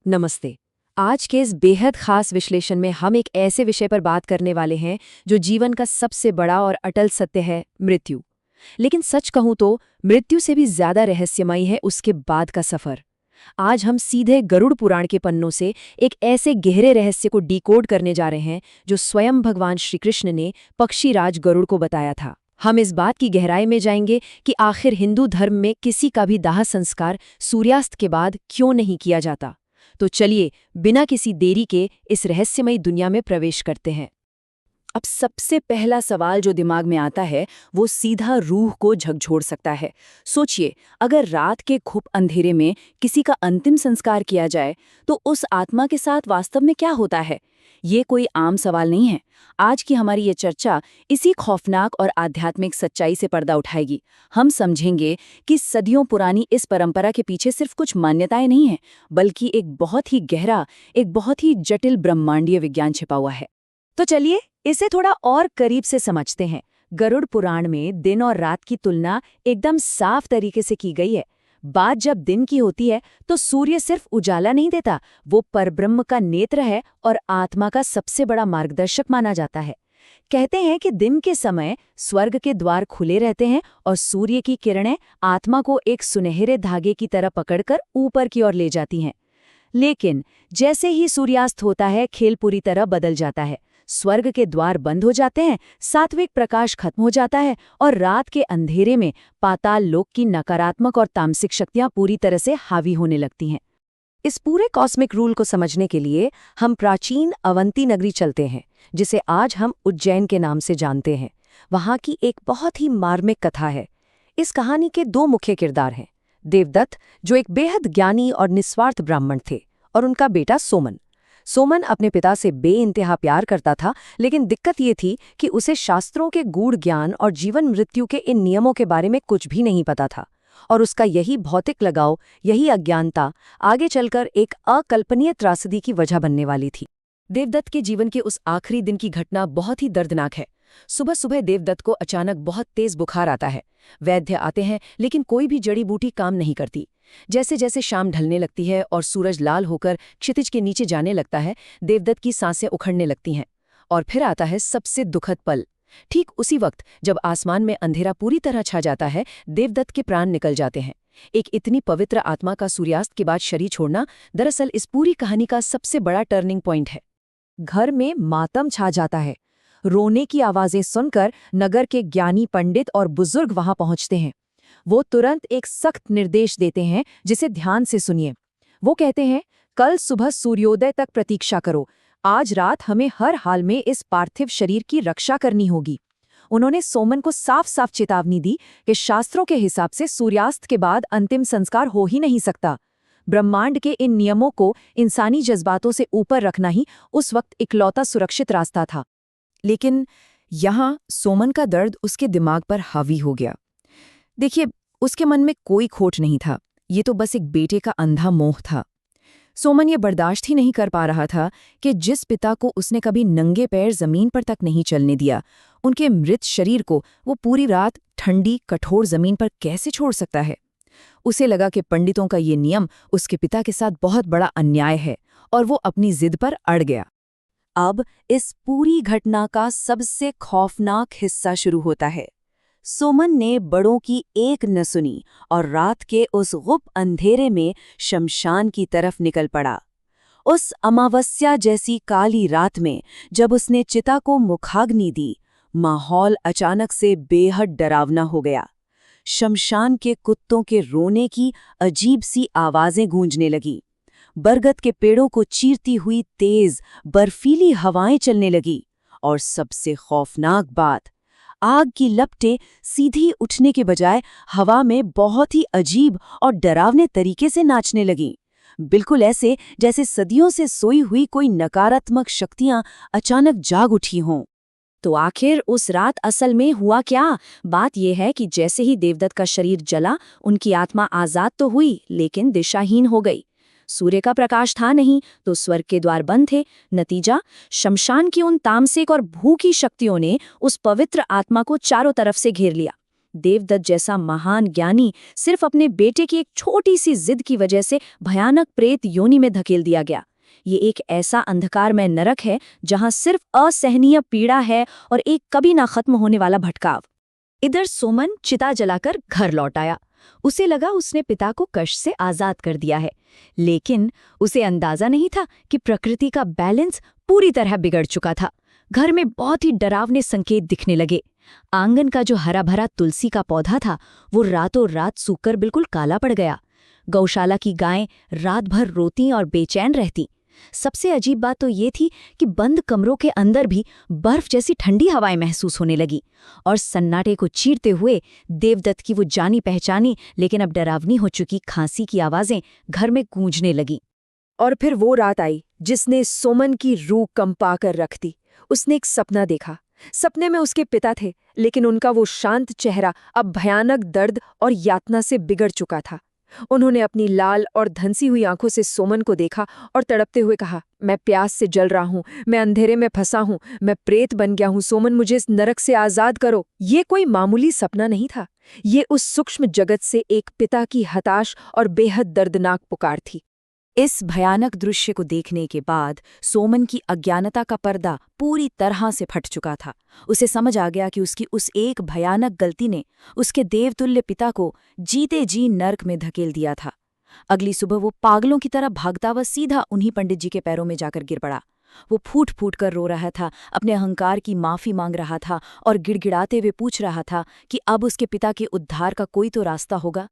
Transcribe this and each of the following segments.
नमस्ते। आज के इस बेहद खास विश्लेषण में हम एक ऐसे विषय पर बात करने वाले हैं जो जीवन का सबसे बड़ा और अटल सत्य है, मृत्यु। लेकिन सच कहूं तो मृत्यु से भी ज्यादा रहस्यमयी है उसके बाद का सफर। आज हम सीधे गरुड़ पुराण के पन्नों से एक ऐसे गहरे रहस्य को डिकोड करने जा रहे हैं जो स्वयं भगवान श्री कृष्ण ने पक्षीराज गरुड़ को बताया था। हम इस बात की गहराई में जाएंगे कि आखिर हिंदू धर्म में किसी का भी दाह संस्कार सूर्यास्त के बाद क्यों नहीं किया जाता। तो चलिए बिना किसी देरी के इस रहस्यमयी दुनिया में प्रवेश करते हैं। अब सबसे पहला सवाल जो दिमाग में आता है वो सीधा रूह को झकझोर सकता है। सोचिए, अगर रात के घुप अंधेरे में किसी का अंतिम संस्कार किया जाए तो उस आत्मा के साथ वास्तव में क्या होता है? ये कोई आम सवाल नहीं है। आज की हमारी ये चर्चा इसी खौफनाक और आध्यात्मिक सच्चाई से पर्दा उठाएगी। हम समझेंगे कि सदियों पुरानी इस परंपरा के पीछे सिर्फ कुछ मान्यताएं नहीं हैं, बल्कि एक बहुत ही गहरा, एक बहुत ही जटिल ब्रह्मांडीय विज्ञान छिपा हुआ है। तो चलिए इसे थोड़ा और करीब से समझते हैं। गरुड़ पुराण में दिन और रात की तुलना एकदम साफ तरीके से की गई है। बात जब दिन की होती है तो सूर्य सिर्फ उजाला नहीं देता, वो परब्रह्म का नेत्र है और आत्मा का सबसे बड़ा मार्गदर्शक माना जाता है। कहते हैं कि दिन के समय स्वर्ग के द्वार खुले रहते हैं और सूर्य की किरणें आत्मा को एक सुनहरे धागे की तरह पकड़कर ऊपर की ओर ले जाती हैं। लेकिन जैसे ही सूर्यास्त होता है, खेल पूरी तरह बदल जाता है। स्वर्ग के द्वार बंद हो जाते हैं, सात्विक प्रकाश खत्म हो जाता है और रात के अंधेरे में पाताल लोक की नकारात्मक और तामसिक शक्तियां पूरी तरह से हावी होने लगती हैं। इस पूरे कॉस्मिक रूल को समझने के लिए हम प्राचीन अवंती नगरी चलते हैं, जिसे आज हम उज्जैन के नाम से जानते हैं। वहां की एक बहुत ही मार्मिक कथा है। इस कहानी के दो मुख्य किरदार हैं। देवदत्त, जो एक बेहद ज्ञानी और निस्वार्थ ब्राह्मण थे, और उनका बेटा सोमन। सोमन अपने पिता से बेइंतहा प्यार करता था, लेकिन दिक्कत ये थी कि उसे शास्त्रों के गूढ़ ज्ञान और जीवन मृत्यु के इन नियमों के बारे में कुछ भी नहीं पता था। और उसका यही भौतिक लगाव, यही अज्ञानता आगे चलकर एक अकल्पनीय त्रासदी की वजह बनने वाली थी। देवदत्त के जीवन के उस आखिरी दिन की घटना बहुत ही दर्दनाक है। सुबह सुबह देवदत्त को अचानक बहुत तेज बुखार आता है। वैद्य आते हैं, लेकिन कोई भी जड़ी बूटी काम नहीं करती। जैसे जैसे शाम ढलने लगती है और सूरज लाल होकर क्षितिज के नीचे जाने लगता है, देवदत्त की सांसें उखड़ने लगती हैं। और फिर आता है सबसे दुखद पल। ठीक उसी वक्त जब आसमान में अंधेरा पूरी तरह छा जाता है, देवदत्त के प्राण निकल जाते हैं। एक इतनी पवित्र आत्मा का सूर्यास्त के बाद शरीर छोड़ना दरअसल इस पूरी कहानी का सबसे बड़ा टर्निंग पॉइंट है। घर में मातम छा जाता है। रोने की आवाजें सुनकर नगर के ज्ञानी पंडित और बुजुर्ग वहां पहुंचते हैं। वो तुरंत एक सख्त निर्देश देते हैं, जिसे ध्यान से सुनिए। वो कहते हैं, कल सुबह सूर्योदय तक प्रतीक्षा करो। आज रात हमें हर हाल में इस पार्थिव शरीर की रक्षा करनी होगी। उन्होंने सोमन को साफ साफ चेतावनी दी कि शास्त्रों के हिसाब से सूर्यास्त के बाद अंतिम संस्कार हो ही नहीं सकता। ब्रह्मांड के इन नियमों को इंसानी जज्बातों से ऊपर रखना ही उस वक्त इकलौता सुरक्षित रास्ता था। लेकिन यहाँ सोमन का दर्द उसके दिमाग पर हावी हो गया। देखिए, उसके मन में कोई खोट नहीं था, ये तो बस एक बेटे का अंधा मोह था। सोमन ये बर्दाश्त ही नहीं कर पा रहा था कि जिस पिता को उसने कभी नंगे पैर जमीन पर तक नहीं चलने दिया, उनके मृत शरीर को वो पूरी रात ठंडी कठोर जमीन पर कैसे छोड़ सकता है। उसे लगा कि पंडितों का ये नियम उसके पिता के साथ बहुत बड़ा अन्याय है, और वो अपनी जिद पर अड़ गया। अब इस पूरी घटना का सबसे खौफनाक हिस्सा शुरू होता है। सोमन ने बड़ों की एक न सुनी और रात के उस गुप अंधेरे में शमशान की तरफ निकल पड़ा। उस अमावस्या जैसी काली रात में जब उसने चिता को मुखाग्नि दी, माहौल अचानक से बेहद डरावना हो गया। शमशान के कुत्तों के रोने की अजीब सी आवाजें गूंजने लगी। बरगद के पेड़ों को चीरती हुई तेज बर्फीली हवाएं चलने लगी। और सबसे खौफनाक बात, आग की लपटें सीधी उठने के बजाय हवा में बहुत ही अजीब और डरावने तरीके से नाचने लगीं। बिल्कुल ऐसे जैसे सदियों से सोई हुई कोई नकारात्मक शक्तियां अचानक जाग उठी हों। तो आखिर उस रात असल में हुआ क्या? बात यह है कि जैसे ही देवदत्त का शरीर जला, उनकी आत्मा आजाद तो हुई, लेकिन दिशाहीन हो गई। सूर्य का प्रकाश था नहीं तो स्वर्ग के द्वार बंद थे। नतीजा, शमशान की उन तामसिक और भूखी शक्तियों ने उस पवित्र आत्मा को चारों तरफ से घेर लिया। देवदत्त जैसा महान ज्ञानी सिर्फ अपने बेटे की एक छोटी सी जिद की वजह से भयानक प्रेत योनि में धकेल दिया गया। ये एक ऐसा अंधकारमय नरक है जहां सिर्फ असहनीय पीड़ा है और एक कभी ना खत्म होने वाला भटकाव। इधर सोमन चिता जलाकर घर लौट आया। उसे लगा उसने पिता को कष्ट से आजाद कर दिया है, लेकिन उसे अंदाजा नहीं था कि प्रकृति का बैलेंस पूरी तरह बिगड़ चुका था। घर में बहुत ही डरावने संकेत दिखने लगे। आंगन का जो हरा भरा तुलसी का पौधा था वो रातों रात सूखकर बिल्कुल काला पड़ गया। गौशाला की गायें रात भर रोती और बेचैन रहती। सबसे अजीब बात तो ये थी कि बंद कमरों के अंदर भी बर्फ जैसी ठंडी हवाएं महसूस होने लगी और सन्नाटे को चीरते हुए देवदत्त की वो जानी पहचानी लेकिन अब डरावनी हो चुकी खांसी की आवाजें घर में गूंजने लगी। और फिर वो रात आई जिसने सोमन की रूह कंपा कर रख दी। उसने एक सपना देखा। सपने में उसके पिता थे, लेकिन उनका वो शांत चेहरा अब भयानक दर्द और यातना से बिगड़ चुका था। उन्होंने अपनी लाल और धंसी हुई आंखों से सोमन को देखा और तड़पते हुए कहा, मैं प्यास से जल रहा हूँ, मैं अंधेरे में फंसा हूँ, मैं प्रेत बन गया हूँ, सोमन मुझे इस नरक से आजाद करो। ये कोई मामूली सपना नहीं था, ये उस सूक्ष्म जगत से एक पिता की हताश और बेहद दर्दनाक पुकार थी। इस भयानक दृश्य को देखने के बाद सोमन की अज्ञानता का पर्दा पूरी तरह से फट चुका था। उसे समझ आ गया कि उसकी उस एक भयानक गलती ने उसके देवतुल्य पिता को जीते जी नर्क में धकेल दिया था। अगली सुबह वो पागलों की तरह भागता हुआ सीधा उन्हीं पंडित जी के पैरों में जाकर गिर पड़ा। वो फूट फूट कर रो रहा था, अपने अहंकार की माफी मांग रहा था और गिड़गिड़ाते हुए पूछ रहा था कि अब उसके पिता के उद्धार का कोई तो रास्ता होगा।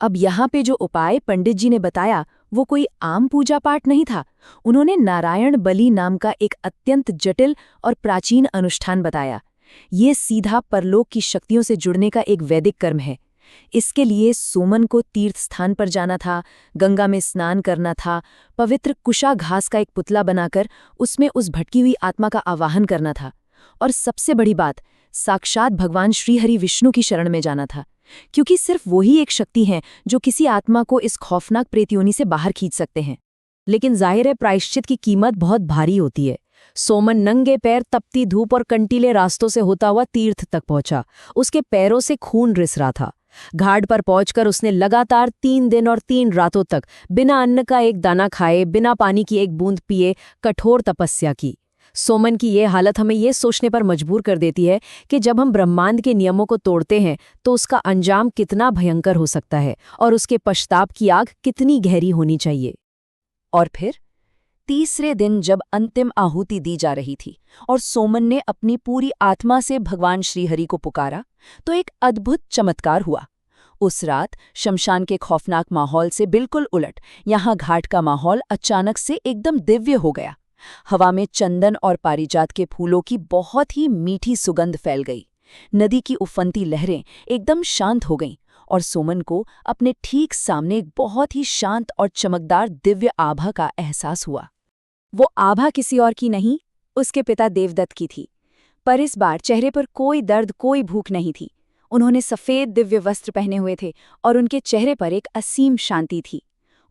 अब यहाँ पे जो उपाय पंडित जी ने बताया वो कोई आम पूजा पाठ नहीं था। उन्होंने नारायण बलि नाम का एक अत्यंत जटिल और प्राचीन अनुष्ठान बताया। ये सीधा परलोक की शक्तियों से जुड़ने का एक वैदिक कर्म है। इसके लिए सोमन को तीर्थ स्थान पर जाना था, गंगा में स्नान करना था, पवित्र कुशा घास का एक पुतला बनाकर उसमें उस भटकी हुई आत्मा का आवाहन करना था और सबसे बड़ी बात, साक्षात भगवान श्रीहरि विष्णु की शरण में जाना था, क्योंकि सिर्फ वही एक शक्ति है जो किसी आत्मा को इस खौफनाक प्रेतयोनि से बाहर खींच सकते हैं। लेकिन जाहिर है प्रायश्चित की कीमत बहुत भारी होती है। सोमन नंगे पैर तपती धूप और कंटीले रास्तों से होता हुआ तीर्थ तक पहुंचा। उसके पैरों से खून रिस रहा था। घाट पर पहुंचकर उसने लगातार 3 दिन और 3 रातों तक बिना अन्न का एक दाना खाए, बिना पानी की एक बूंद पिए कठोर तपस्या की। सोमन की ये हालत हमें ये सोचने पर मजबूर कर देती है कि जब हम ब्रह्मांड के नियमों को तोड़ते हैं तो उसका अंजाम कितना भयंकर हो सकता है और उसके पश्चाताप की आग कितनी गहरी होनी चाहिए। और फिर तीसरे दिन जब अंतिम आहुति दी जा रही थी और सोमन ने अपनी पूरी आत्मा से भगवान श्रीहरि को पुकारा, तो एक अद्भुत चमत्कार हुआ। उस रात शमशान के खौफनाक माहौल से बिल्कुल उलट यहाँ घाट का माहौल अचानक से एकदम दिव्य हो गया। हवा में चंदन और पारिजात के फूलों की बहुत ही मीठी सुगंध फैल गई। नदी की उफनती लहरें एकदम शांत हो गईं और सोमन को अपने ठीक सामने एक बहुत ही शांत और चमकदार दिव्य आभा का एहसास हुआ। वो आभा किसी और की नहीं, उसके पिता देवदत्त की थी। पर इस बार चेहरे पर कोई दर्द, कोई भूख नहीं थी। उन्होंने सफ़ेद दिव्य वस्त्र पहने हुए थे और उनके चेहरे पर एक असीम शांति थी।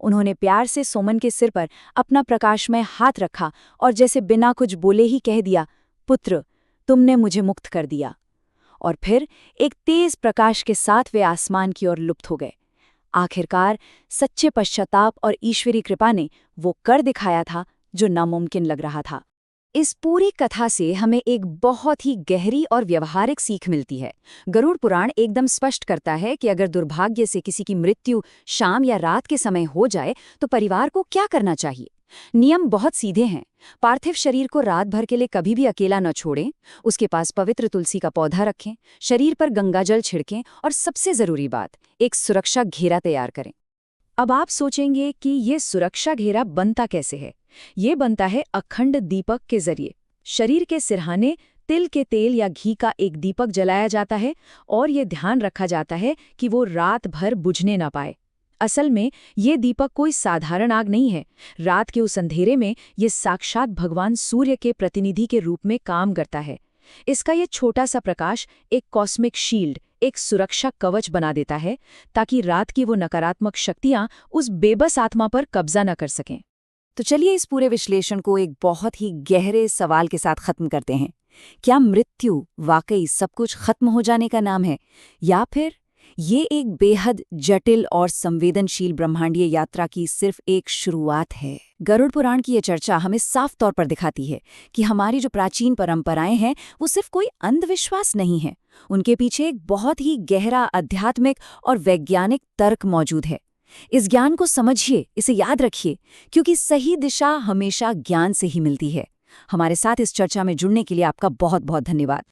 उन्होंने प्यार से सोमन के सिर पर अपना प्रकाशमय हाथ रखा और जैसे बिना कुछ बोले ही कह दिया, पुत्र, तुमने मुझे मुक्त कर दिया। और फिर एक तेज प्रकाश के साथ वे आसमान की ओर लुप्त हो गए। आखिरकार सच्चे पश्चाताप और ईश्वरी कृपा ने वो कर दिखाया था जो नामुमकिन लग रहा था। इस पूरी कथा से हमें एक बहुत ही गहरी और व्यवहारिक सीख मिलती है। गरुड़ पुराण एकदम स्पष्ट करता है कि अगर दुर्भाग्य से किसी की मृत्यु शाम या रात के समय हो जाए तो परिवार को क्या करना चाहिए। नियम बहुत सीधे हैं। पार्थिव शरीर को रात भर के लिए कभी भी अकेला न छोड़ें, उसके पास पवित्र तुलसी का पौधा रखें, शरीर पर गंगाजल छिड़कें और सबसे जरूरी बात, एक सुरक्षा घेरा तैयार करें। अब आप सोचेंगे कि ये सुरक्षा घेरा बनता कैसे है। ये बनता है अखंड दीपक के जरिए। शरीर के सिरहाने तिल के तेल या घी का एक दीपक जलाया जाता है और ये ध्यान रखा जाता है कि वो रात भर बुझने ना पाए। असल में ये दीपक कोई साधारण आग नहीं है। रात के उस अंधेरे में ये साक्षात भगवान सूर्य के प्रतिनिधि के रूप में काम करता है। इसका ये छोटा सा प्रकाश एक कॉस्मिक शील्ड, एक सुरक्षा कवच बना देता है ताकि रात की वो नकारात्मक शक्तियां उस बेबस आत्मा पर कब्जा न कर सकें। तो चलिए इस पूरे विश्लेषण को एक बहुत ही गहरे सवाल के साथ खत्म करते हैं क्या मृत्यु वाकई सब कुछ खत्म हो जाने का नाम है, या फिर ये एक बेहद जटिल और संवेदनशील ब्रह्मांडीय यात्रा की सिर्फ एक शुरुआत है? गरुड़ पुराण की ये चर्चा हमें साफ तौर पर दिखाती है कि हमारी जो प्राचीन परंपराएं हैं वो सिर्फ कोई अंधविश्वास नहीं है। उनके पीछे एक बहुत ही गहरा आध्यात्मिक और वैज्ञानिक तर्क मौजूद है। इस ज्ञान को समझिए, इसे याद रखिए, क्योंकि सही दिशा हमेशा ज्ञान से ही मिलती है। हमारे साथ इस चर्चा में जुड़ने के लिए आपका बहुत बहुत धन्यवाद।